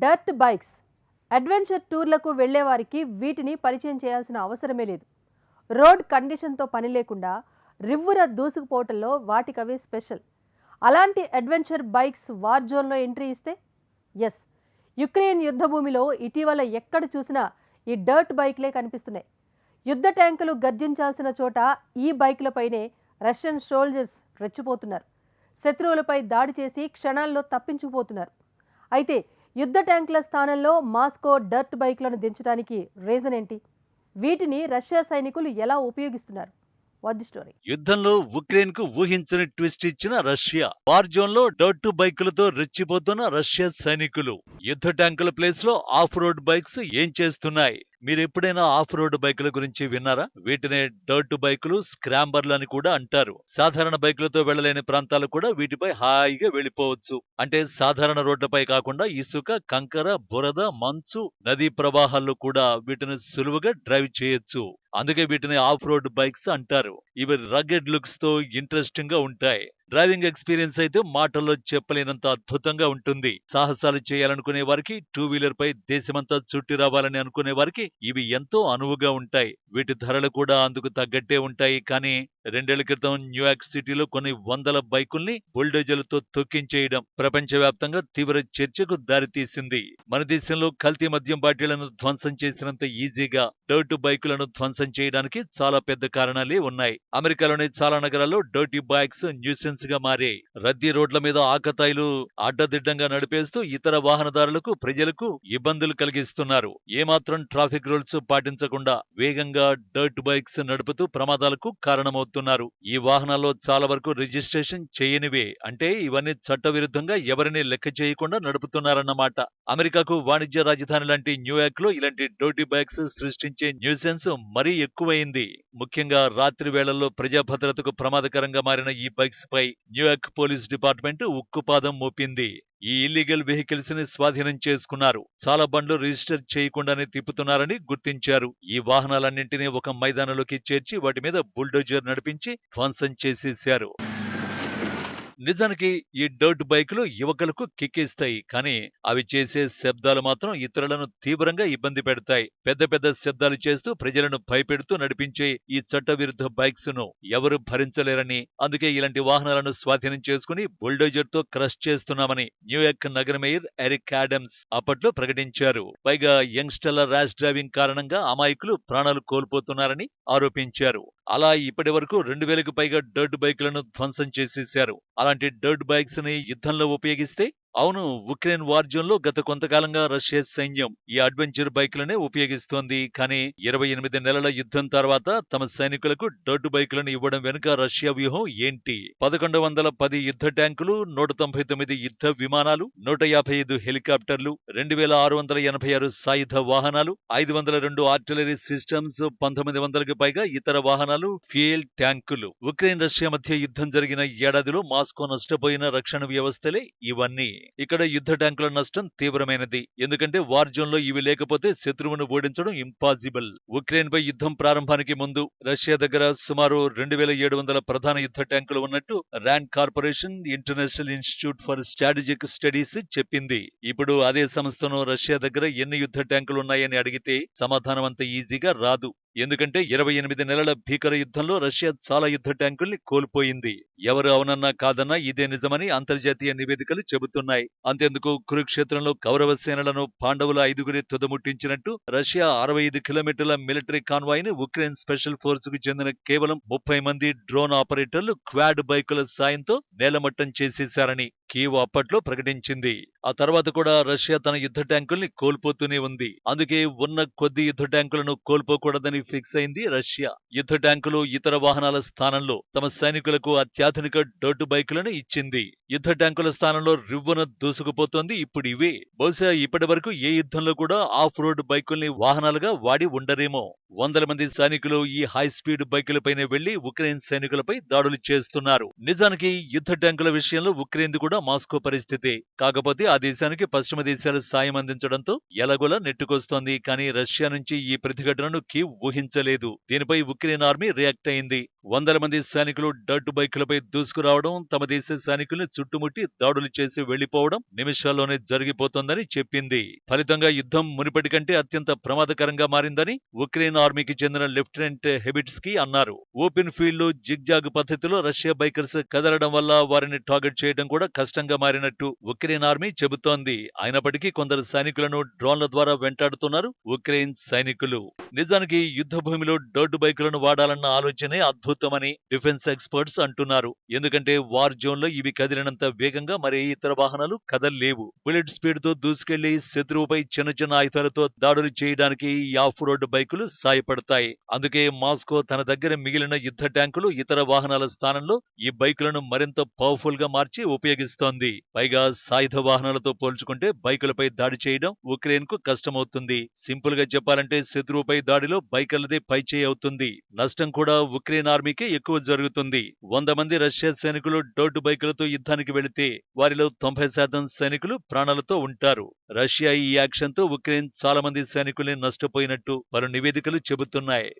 Dirt bikes adventure టూర్లకు వెళ్లేవారికి వీటిని పరిచయం చేయాల్సిన అవసరమే లేదు. రోడ్ కండిషన్తో పని లేకుండా రివ్వుర దూసుకుపోవటంలో వాటికవే స్పెషల్. అలాంటి అడ్వెంచర్ బైక్స్ వార్ జోన్లో ఎంట్రీ ఇస్తే ఎస్, యుక్రెయిన్ యుద్ధభూమిలో ఇటీవల ఎక్కడ చూసినా ఈ డర్ట్ బైక్లే కనిపిస్తున్నాయి. యుద్ధ ట్యాంకులు గర్జించాల్సిన చోట ఈ బైకులపైనే రష్యన్ సోల్జర్స్ రెచ్చిపోతున్నారు. శత్రువులపై దాడి చేసి క్షణాల్లో తప్పించుకుపోతున్నారు. అయితే యుద్ధ ట్యాంకుల స్థానంలో మాస్కో డర్ట్ బైక్లను దించడానికి రీజన్ ఏంటి? వీటిని రష్యా సైనికులు ఎలా ఉపయోగిస్తున్నారు? What the story? యుద్ధంలో ఉక్రెయిన్ కు ఊహించని ట్విస్ట్ ఇచ్చిన రష్యా. వార్ జోన్ లో డర్ట్ బైకులతో రెచ్చిపోతున్న రష్యా సైనికులు. యుద్ధ ట్యాంకుల ప్లేస్ లో ఆఫ్ రోడ్ బైక్స్ ఏం చేస్తున్నాయి? మీరు ఎప్పుడైనా ఆఫ్ రోడ్ బైకుల గురించి విన్నారా? వీటినే డర్ట్ బైకులు, స్క్రాంబర్లు అని కూడా అంటారు. సాధారణ బైకులతో వెళ్లలేని ప్రాంతాలు కూడా వీటిపై హాయిగా వెళ్లిపోవచ్చు. అంటే సాధారణ రోడ్లపై కాకుండా ఇసుక, కంకర, బురద, మంచు, నదీ ప్రవాహాల్లో కూడా వీటిని సులువుగా డ్రైవ్ చేయొచ్చు. అందుకే వీటిని ఆఫ్ రోడ్ బైక్స్ అంటారు. ఇవి రగ్గెడ్ లుక్స్ తో ఇంట్రెస్టింగ్ గా ఉంటాయి. డ్రైవింగ్ ఎక్స్పీరియన్స్ అయితే మాటల్లో చెప్పలేనంత అద్భుతంగా ఉంటుంది. సాహసాలు చేయాలనుకునే వారికి, టూ వీలర్ పై దేశమంతా చుట్టి రావాలని అనుకునే వారికి ఇవి ఎంతో అనువుగా ఉంటాయి. వీటి ధరలు కూడా అందుకు తగ్గట్టే ఉంటాయి. కానీ 2 ఏళ్ల క్రితం న్యూయార్క్ సిటీలో కొన్ని వందల బైకుల్ని బుల్డోజర్లతో తొక్కించేయడం ప్రపంచవ్యాప్తంగా తీవ్ర చర్చకు దారితీసింది. మన దేశంలో కల్తీ మద్యం బాటిళ్లను ధ్వంసం చేసినంత ఈజీగా డర్ట్ బైకులను ధ్వంసం చేయడానికి చాలా పెద్ద కారణాలే ఉన్నాయి. అమెరికాలోని చాలా నగరాల్లో డర్టీ బైక్స్ న్యూసెన్స్ గా మారే. రద్దీ రోడ్ల మీద ఆకతాయిలు అడ్డదిడ్డంగా నడిపేస్తూ ఇతర వాహనదారులకు, ప్రజలకు ఇబ్బందులు కలిగిస్తున్నారు. ఏమాత్రం ట్రాఫిక్ రూల్స్ పాటించకుండా వేగంగా డర్ట్ బైక్స్ నడుపుతూ ప్రమాదాలకు కారణమవుతున్నారు. ఈ వాహనాల్లో చాలా వరకు రిజిస్ట్రేషన్ చేయనివే. అంటే ఇవన్నీ చట్టవిరుద్ధంగా ఎవరిని లెక్క చేయకుండా నడుపుతున్నారన్నమాట. అమెరికాకు వాణిజ్య రాజధాని లాంటి న్యూయార్క్ లో ఇలాంటి డర్టీ బైక్స్ సృష్టించే న్యూసెన్స్ మరీ ఎక్కువైంది. ముఖ్యంగా రాత్రి వేళల్లో ప్రజా భద్రతకు ప్రమాదకరంగా మారిన ఈ బైక్స్ పై న్యూయార్క్ పోలీస్ డిపార్ట్మెంట్ ఉక్కుపాదం మోపింది. ఈ ఇల్లీగల్ వెహికల్స్ ని స్వాధీనం చేసుకున్నారు. చాలా బండ్లు రిజిస్టర్ చేయకుండానే తిప్పుతున్నారని గుర్తించారు. ఈ వాహనాలన్నింటినీ ఒక మైదానంలోకి చేర్చి వాటి మీద బుల్డోజర్ నడిపించి ధ్వంసం చేసేశారు. నిజానికి ఈ డర్ట్ బైకులు యువకులకు కిక్కిస్తాయి. కానీ అవి చేసే శబ్దాలు మాత్రం ఇతరులను తీవ్రంగా ఇబ్బంది పెడతాయి. పెద్ద పెద్ద శబ్దాలు చేస్తూ ప్రజలను భయపెడుతూ నడిపించే ఈ చట్టవిరుద్ధ బైక్స్ ను ఎవరు భరించలేరని, అందుకే ఇలాంటి వాహనాలను స్వాధీనం చేసుకుని బుల్డోజర్ తో క్రష్ చేస్తున్నామని న్యూయార్క్ నగర మేయర్ ఎరిక్ ఆడమ్స్ అప్పట్లో ప్రకటించారు. పైగా యంగ్స్టర్ల ర్యాష్ డ్రైవింగ్ కారణంగా అమాయకులు ప్రాణాలు కోల్పోతున్నారని ఆరోపించారు. అలా ఇప్పటి వరకు 2000కు పైగా డర్ట్ బైకులను ధ్వంసం చేసేశారు. అలాంటి డర్ట్ బైక్స్ ని యుద్ధంలో ఉపయోగిస్తే? అవును, ఉక్రెయిన్ వార్ జోన్ లో గత కొంతకాలంగా రష్యా సైన్యం ఈ అడ్వెంచర్ బైకులనే ఉపయోగిస్తోంది. కానీ 28 నెలల యుద్ధం తర్వాత తమ సైనికులకు డర్ట్ బైకులను ఇవ్వడం వెనుక రష్యా వ్యూహం ఏంటి? 1110 యుద్ధ ట్యాంకులు, 199 యుద్ధ విమానాలు, 155 హెలికాప్టర్లు, 2686 సాయుధ వాహనాలు, 502 ఆర్టిలరీ సిస్టమ్స్, 1900కు పైగా ఇతర వాహనాలు, ఫ్యూయల్ ట్యాంకులు. ఉక్రెయిన్ రష్యా మధ్య యుద్ధం జరిగిన ఏడాదిలో మాస్కో నష్టపోయిన రక్షణ వ్యవస్థలే ఇవన్నీ. ఇక్కడ యుద్ధ ట్యాంకుల నష్టం తీవ్రమైనది. ఎందుకంటే వార్ జోన్ లో ఇవి లేకపోతే శత్రువును ఓడించడం ఇంపాసిబుల్. ఉక్రెయిన్ పై యుద్ధం ప్రారంభానికి ముందు రష్యా దగ్గర సుమారు 2700 ప్రధాన యుద్ధ ట్యాంకులు ఉన్నట్టు rand corporation, international institute for strategic studies చెప్పింది. ఇప్పుడు అదే సంస్థను రష్యా దగ్గర ఎన్ని యుద్ధ ట్యాంకులు ఉన్నాయని అడిగితే సమాధానం అంత ఈజీగా రాదు. ఎందుకంటే 28 నెలల భీకర యుద్ధంలో రష్యా చాలా యుద్ధ ట్యాంకుల్ని కోల్పోయింది. ఎవరు అవునన్నా కాదన్నా ఇదే నిజమని అంతర్జాతీయ నివేదికలు చెబుతున్నాయి. అంతెందుకు, కురుక్షేత్రంలో కౌరవ సేనలను పాండవుల 5గురి తుదముట్టించినట్టు రష్యా 65 కిలోమీటర్ల మిలిటరీ కాన్వాయ్ ని ఉక్రెయిన్ స్పెషల్ ఫోర్స్ కు చెందిన కేవలం 30 మంది డ్రోన్ ఆపరేటర్లు క్వాడ్ బైకుల సాయంతో నేలమట్టం చేసేశారని కీవ్ అప్పట్లో ప్రకటించింది. ఆ తర్వాత కూడా రష్యా తన యుద్ధ ట్యాంకుల్ని కోల్పోతూనే ఉంది. అందుకే ఉన్న కొద్ది యుద్ధ ట్యాంకులను కోల్పోకూడదని ఫిక్స్ అయింది రష్యా. యుద్ధ ట్యాంకులు, ఇతర వాహనాల స్థానంలో తమ సైనికులకు అత్యాధునిక డర్ట్ బైకులను ఇచ్చింది. యుద్ధ ట్యాంకుల స్థానంలో రివ్వున దూసుకుపోతోంది ఇప్పుడు ఇవే. బహుశా ఇప్పటి వరకు ఏ యుద్ధంలో కూడా ఆఫ్ రోడ్ బైకుల్ని వాహనాలుగా వాడి ఉండరేమో. వందల మంది సైనికులు ఈ హై స్పీడ్ బైకులపైనే వెళ్లి ఉక్రెయిన్ సైనికులపై దాడులు చేస్తున్నారు. నిజానికి యుద్ధ ట్యాంకుల విషయంలో ఉక్రెయిన్ కూడా మాస్కో పరిస్థితే. కాకపోతే ఆ దేశానికి పశ్చిమ దేశాలు సాయం అందించడంతో ఎలాగోలా నెట్టుకొస్తోంది. కానీ రష్యా నుంచి ఈ ప్రతిఘటనను కీవ్ ఊహించలేదు. దీనిపై ఉక్రెయిన్ ఆర్మీ రియాక్ట్ అయింది. వందల మంది సైనికులు డర్ట్ బైకులపై దూసుకురావడం, తమ దేశ సైనికుల్ని చుట్టుముట్టి దాడులు చేసి వెళ్లిపోవడం నిమిషాల్లోనే జరిగిపోతోందని చెప్పింది. ఫలితంగా యుద్ధం మునుపటి కంటే అత్యంత ప్రమాదకరంగా మారిందని ఉక్రెయిన్ ఆర్మీకి చెందిన లెఫ్టినెంట్ హెబిట్స్కీ అన్నారు. ఓపెన్ ఫీల్డ్ లో జిగ్జాగ్ పద్ధతిలో రష్యా బైకర్స్ కదలడం వల్ల వారిని టార్గెట్ చేయడం కూడా కష్టంగా మారినట్టు ఉక్రెయిన్ ఆర్మీ చెబుతోంది. అయినప్పటికీ కొందరు సైనికులను డ్రోన్ల ద్వారా వెంటాడుతున్నారు ఉక్రెయిన్ సైనికులు. నిజానికి యుద్ధ భూమిలో డర్ట్ బైకులను వాడాలన్న ఆలోచనే అద్భుతమని డిఫెన్స్ ఎక్స్పర్ట్స్ అంటున్నారు. ఎందుకంటే వార్ జోన్ లో ఇవి కదిలినంత వేగంగా మరే ఇతర వాహనాలు కదల్లేవు. బుల్లెట్ స్పీడ్ తో దూసుకెళ్లి శత్రువుపై చిన్న చిన్న ఆయుధాలతో దాడులు చేయడానికి ఈ ఆఫ్ రోడ్ బైకులు సాయపడతాయి. అందుకే మాస్కో తన దగ్గర మిగిలిన యుద్ధ ట్యాంకులు, ఇతర వాహనాల స్థానంలో ఈ బైకులను మరింత పవర్ఫుల్ గా మార్చి ఉపయోగిస్తోంది. పైగా సాయుధ వాహనాలతో పోల్చుకుంటే బైకులపై దాడి చేయడం ఉక్రెయిన్ కు కష్టమవుతుంది. సింపుల్ గా చెప్పాలంటే శత్రువుపై దాడిలో బైకర్లదే పైచేయి అవుతుంది. నష్టం కూడా ఉక్రెయిన్ ఆర్మీకే ఎక్కువ జరుగుతుంది. 100 మంది రష్యా సైనికులు డర్ట్ బైకులతో యుద్ధానికి వెళితే వారిలో 90% సైనికులు ప్రాణాలతో ఉంటారు. రష్యా ఈ యాక్షన్ తో ఉక్రెయిన్ చాలా మంది సైనికుల్ని నష్టపోయినట్టు పలు నివేదికలు చెబుతున్నాయి.